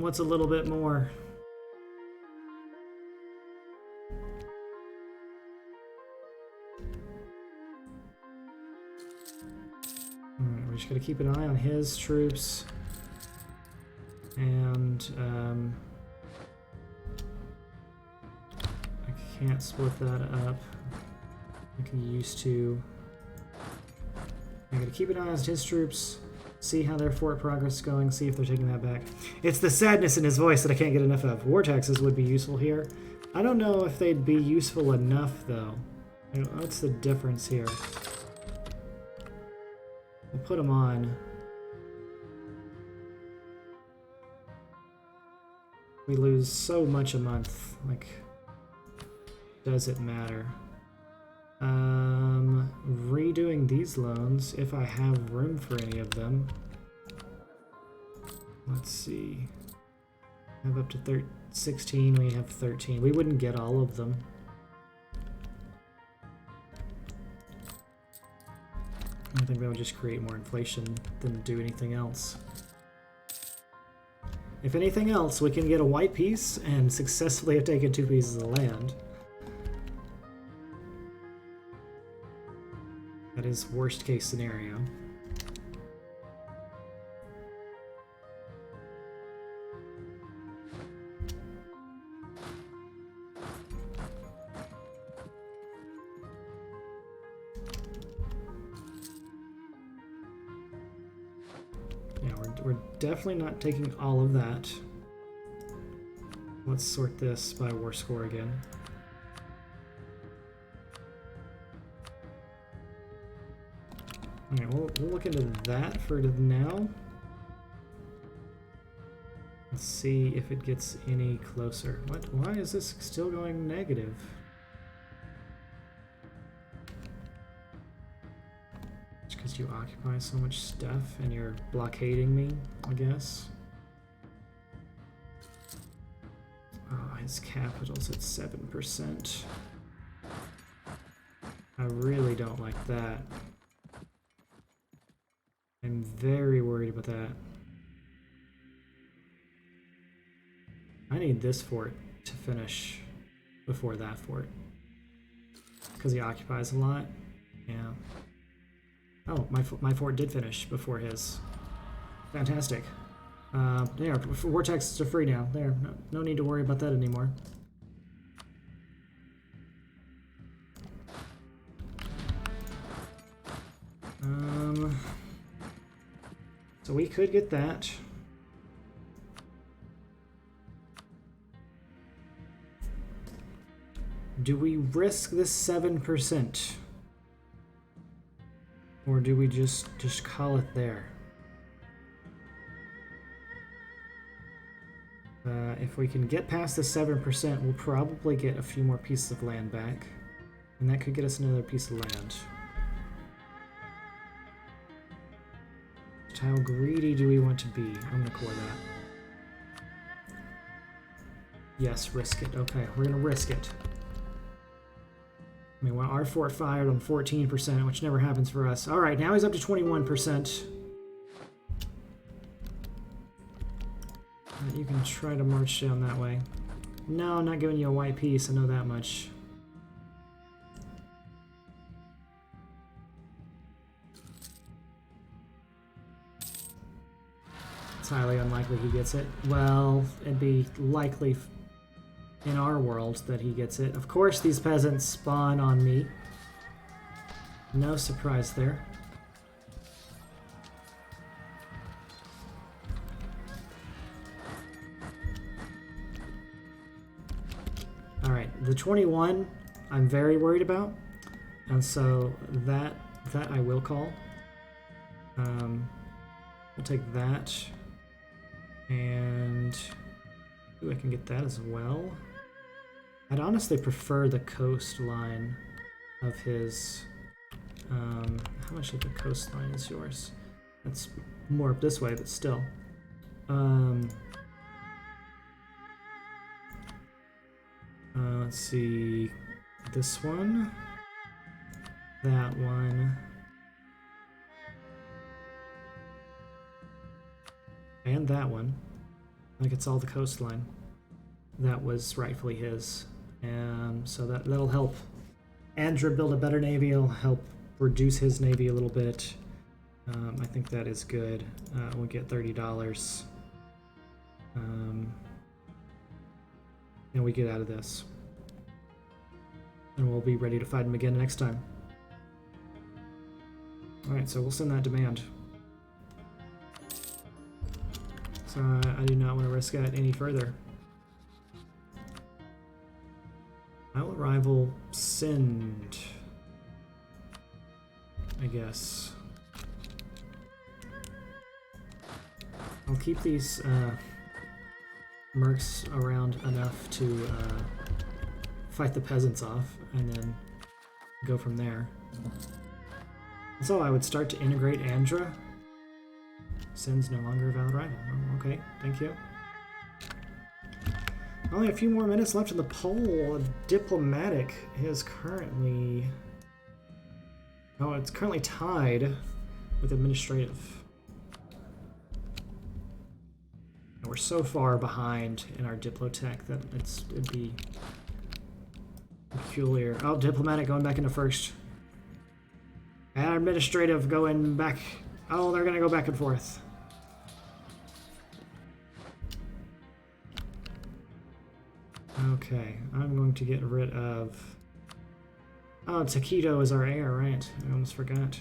What's a little bit more? We just gotta keep an eye on his troops. And I can't split that up like I used to. I gotta keep an eye on his troops, see how their fort progress is going, see if they're taking that back. It's the sadness in his voice that I can't get enough of. War taxes would be useful here. I don't know if they'd be useful enough, though. What's the difference here? We'll put them on. We lose so much a month. Like, does it matter? Redoing these loans, if I have room for any of them. Let's see. I have up to 16, we have 13. We wouldn't get all of them. I think that would just create more inflation than do anything else. If anything else, we can get a white piece and successfully have taken 2 pieces of land. That is worst case scenario. Yeah, we're definitely not taking all of that. Let's sort this by war score again. Alright, we'll look into that for now. Let's see if it gets any closer. What? Why is this still going negative? It's because you occupy so much stuff and you're blockading me, I guess. Oh, his capital's at 7%. I really don't like that. I'm very worried about that. I need this fort to finish before that fort. Because he occupies a lot. Yeah. Oh, my fort did finish before his. Fantastic. There, war taxes are free now. There, no need to worry about that anymore. So we could get that. Do we risk this 7%? Or do we just call it there? If we can get past the 7%, we'll probably get a few more pieces of land back. And that could get us another piece of land. How greedy do we want to be? I'm gonna core that. Yes, risk it. Okay, we're gonna risk it. I mean, well, our fort fired on 14%, which never happens for us. All right, now he's up to 21%. You can try to march down that way. No, I'm not giving you a white piece. I know that much. It's highly unlikely he gets it. Well, it'd be likely in our world that he gets it. Of course, these peasants spawn on me. No surprise there. Alright, the 21 I'm very worried about, and so that I will call. We'll take that, and ooh, I can get that as well. I'd honestly prefer the coastline of his. How much of the coastline is yours? That's more up this way, but still. Let's see, this one, that one, and that one. Like it's all the coastline that was rightfully his. And so that'll help Andrew build a better navy. It'll help reduce his navy a little bit. I think that is good. We'll get $30. And we get out of this. And we'll be ready to fight him again next time. Alright, so we'll send that demand. So I do not want to risk that any further. I will rival send, I guess. I'll keep these mercs around enough to fight the peasants off, and then go from there. So I would start to integrate Andra. Sin's no longer a valid rival. Oh, okay, thank you. Only a few more minutes left in the poll. Diplomatic is currently... Oh, it's currently tied with administrative. And we're so far behind in our Diplotech that it'd be peculiar. Oh, diplomatic going back into first. And administrative going back. Oh, they're gonna go back and forth. Okay, I'm going to get rid of... Oh, Taquito is our heir, right? I almost forgot.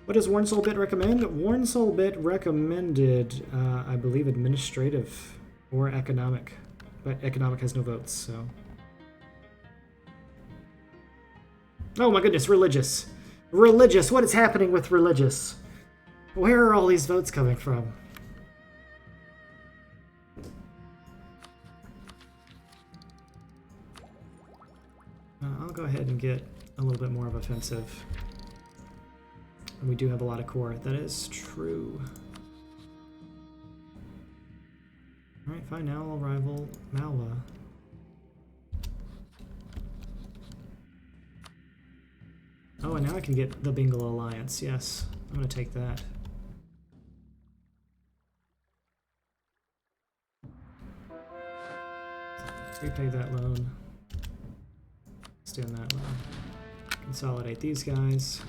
What does Warnsoulbit recommend? Warnsoulbit recommended, I believe, administrative or economic. But economic has no votes, so... Oh my goodness, religious! Religious! What is happening with religious? Where are all these votes coming from? I'll go ahead and get a little bit more of offensive. And we do have a lot of core. That is true. Alright, fine. Now I'll rival Malwa. Oh, and now I can get the Bengal Alliance. Yes, I'm going to take that. Repay that loan. Extend that loan. Consolidate these guys.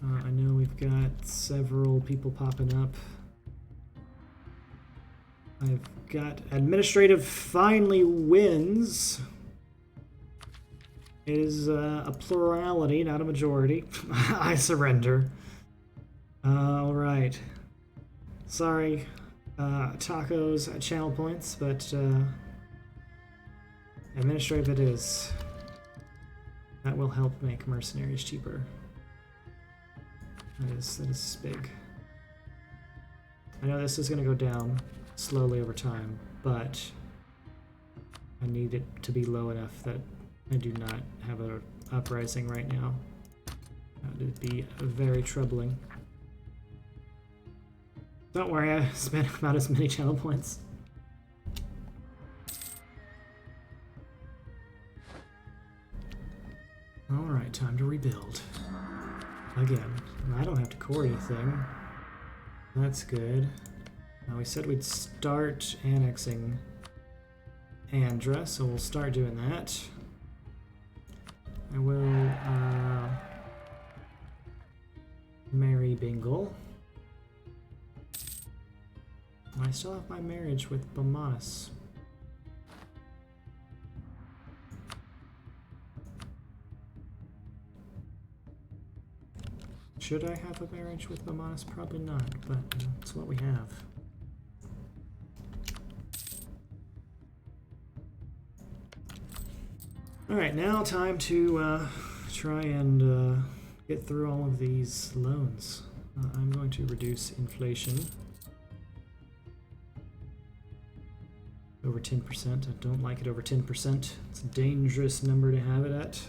I know we've got several people popping up. I've got administrative finally wins. It is a plurality, not a majority. I surrender. Alright. Sorry, tacos, channel points, but administrative it is. That will help make mercenaries cheaper. That is big. I know this is going to go down slowly over time, but I need it to be low enough that I do not have an uprising right now. That would be very troubling. Don't worry, I spent about as many channel points. Alright, time to rebuild. Again. I don't have to core anything. That's good. Now we said we'd start annexing Andra, so we'll start doing that. I will marry Bengal. I still have my marriage with Bamanas. Should I have a marriage with Bamanas? Probably not, but it's what we have. Alright, now time to try and get through all of these loans. I'm going to reduce inflation. Over 10%. I don't like it over 10%. It's a dangerous number to have it at.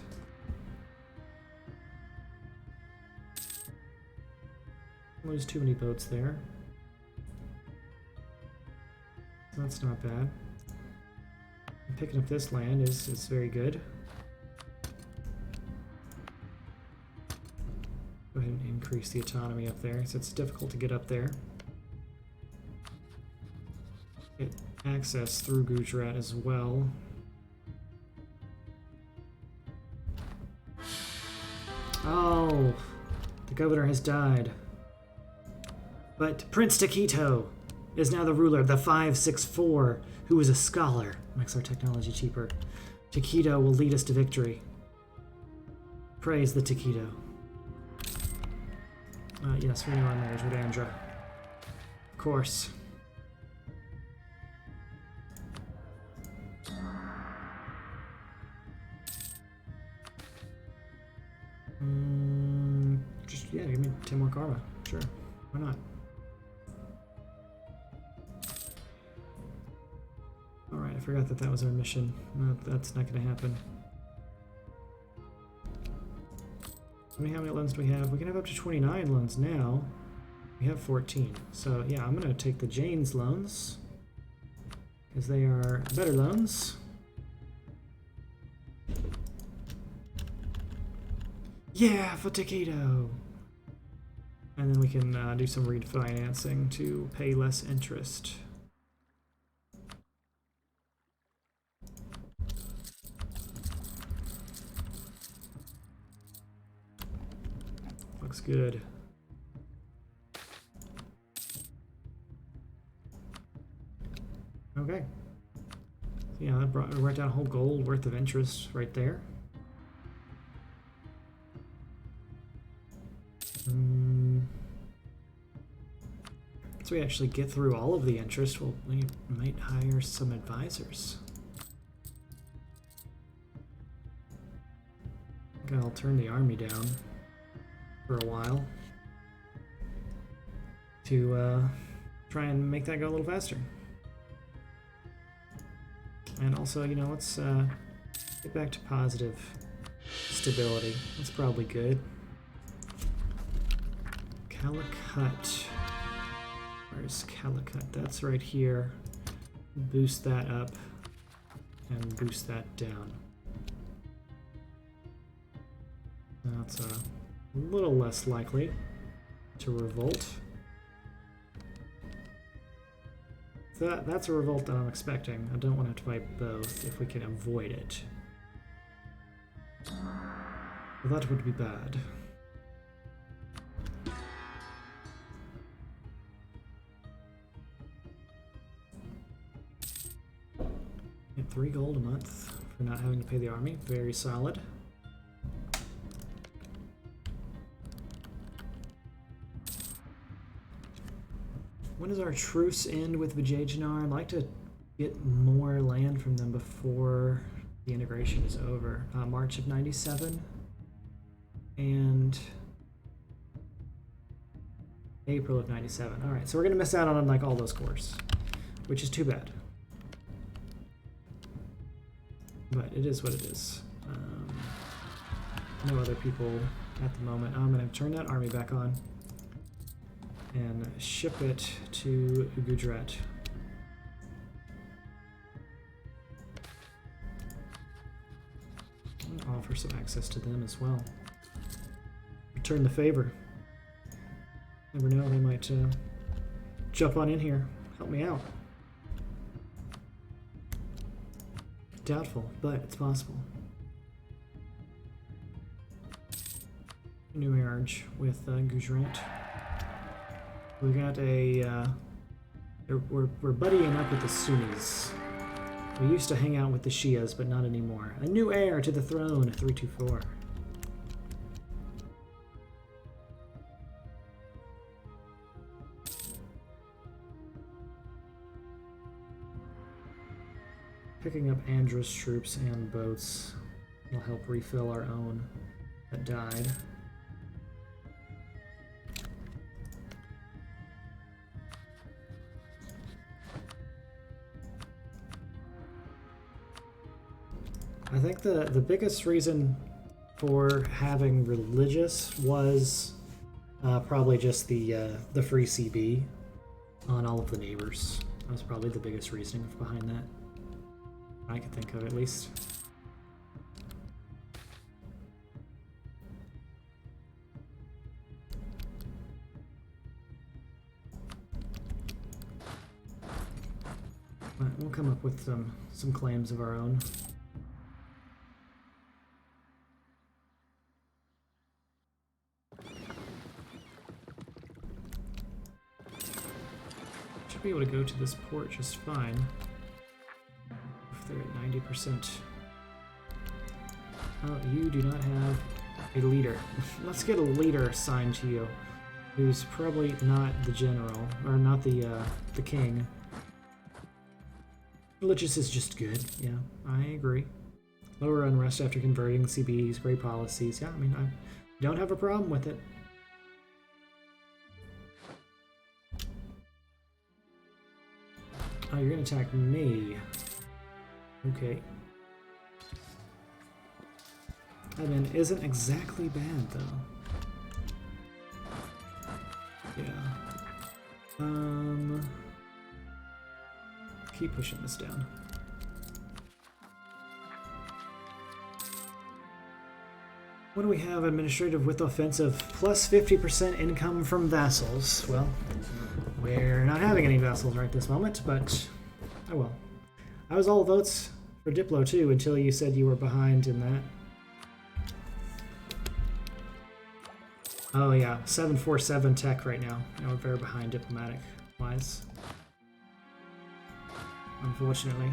Lose too many boats there. That's not bad. Picking up this land is very good. Go ahead and increase the autonomy up there, so it's difficult to get up there. Get access through Gujarat as well. Oh, the governor has died. But Prince Taquito is now the ruler of the 564, who is a scholar. Makes our technology cheaper. Taquito will lead us to victory. Praise the Taquito. Yes, renew our marriage with Andra. Of course. Yeah, give me 10 more karma. Sure, why not? Alright, I forgot that was our mission. No, that's not going to happen. How many loans do we have? We can have up to 29 loans now. We have 14. So yeah, I'm going to take the Jane's loans, because they are better loans. Yeah, for Taquito! And then we can do some refinancing to pay less interest. Looks good. Okay. So yeah, that brought right down a whole gold worth of interest right there. Once we actually get through all of the interest, we might hire some advisors. I think I'll turn the army down for a while to try and make that go a little faster. And also, you know, let's get back to positive stability. That's probably good. Calicut. Where's Calicut? That's right here. Boost that up and boost that down. That's a little less likely to revolt. That's a revolt that I'm expecting. I don't want to have to fight both if we can avoid it. Well, that would be bad. Get 3 gold a month for not having to pay the army. Very solid. When does our truce end with Vijayanar? I'd like to get more land from them before the integration is over. March of 97 and April of 97. All right, so we're gonna miss out on like all those cores, which is too bad. But it is what it is. No other people at the moment. I'm gonna turn that army back on and ship it to Gujarat. And offer some access to them as well. Return the favor. Never know, they might jump on in here, help me out. Doubtful, but it's possible. New marriage with Gujarat. We got a, we're buddying up with the Sunnis. We used to hang out with the Shias, but not anymore. A new heir to the throne, 324. Picking up Andra's troops and boats will help refill our own that died. I think the biggest reason for having religious was probably just the free CB on all of the neighbors. That was probably the biggest reasoning behind that. I could think of at least. come up with some claims of our own. Should be able to go to this port just fine. If they're at 90%. Oh, you do not have a leader. Let's get a leader assigned to you, who's probably not the general, or not the king. Religious is just good, yeah, I agree. Lower unrest after converting CBEs, great policies. Yeah, I mean, I don't have a problem with it. Oh, you're gonna attack me. Okay. That man isn't exactly bad, though. Yeah. Keep pushing this down. What do we have? Administrative with offensive, plus 50% income from vassals. Well, we're not having any vassals right this moment, but oh well. I was all votes for Diplo too until you said you were behind in that. Oh yeah, 747 tech right now. You know, we're very behind diplomatic wise. Unfortunately.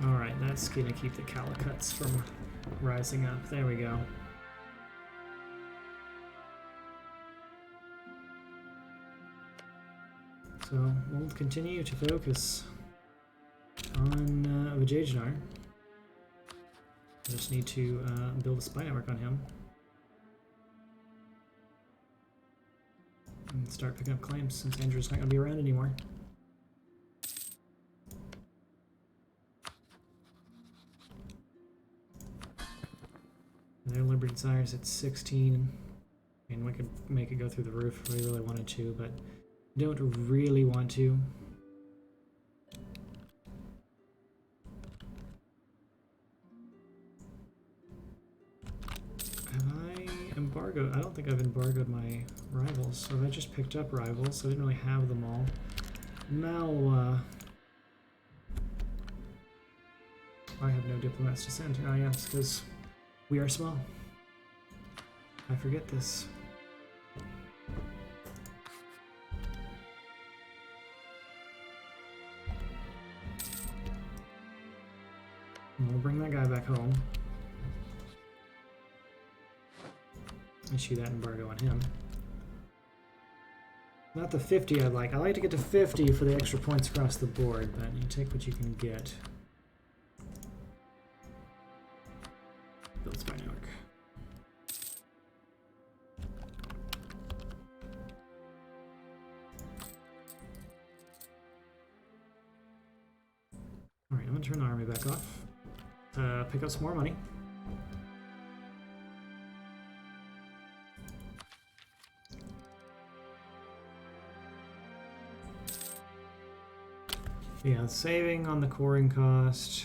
Alright, that's gonna keep the Calicuts from rising up. There we go. So we'll continue to focus on Vijayjanar. Just need to build a spy network on him. And start picking up claims since Andrew's not going to be around anymore. Their Liberty Desire's at 16. I mean, we could make it go through the roof if we really wanted to, but don't really want to. Have I embargoed? I don't think I've embargoed my rivals. So I just picked up rivals, so I didn't really have them all. Now, I have no diplomats to send. Ah, yes, because we are small. I forget this. We'll bring that guy back home. Issue that embargo on him. Not the 50 I'd like. I like to get to 50 for the extra points across the board, but you take what you can get. Build spy network. Alright, I'm gonna turn the army back off. Pick up some more money. Yeah, saving on the coring cost.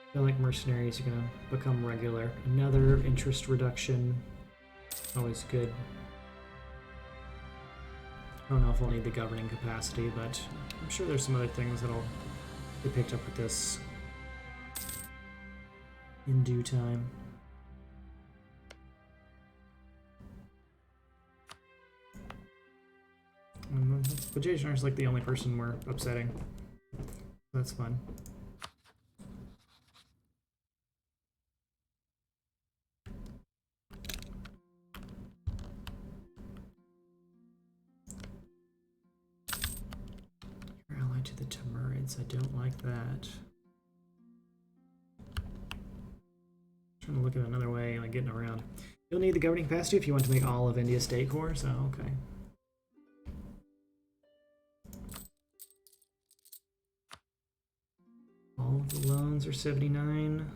I feel like mercenaries are gonna become regular. Another interest reduction. Always good. I don't know if we'll need the governing capacity, but I'm sure there's some other things that'll get picked up with this in due time. But Vijayjanar's like the only person we're upsetting. That's fun. You're allied to the Timurids. I don't like that. Trying to look at another way, like getting around. You'll need the governing capacity if you want to make all of India state cores. Oh, okay. All of the loans are 79.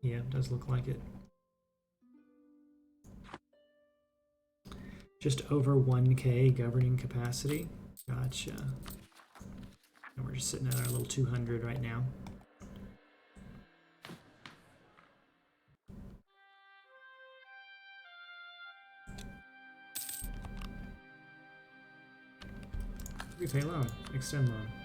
Yeah, it does look like it. Just over 1K governing capacity. Gotcha. And we're just sitting at our little 200 right now. Repay loan. Extend loan.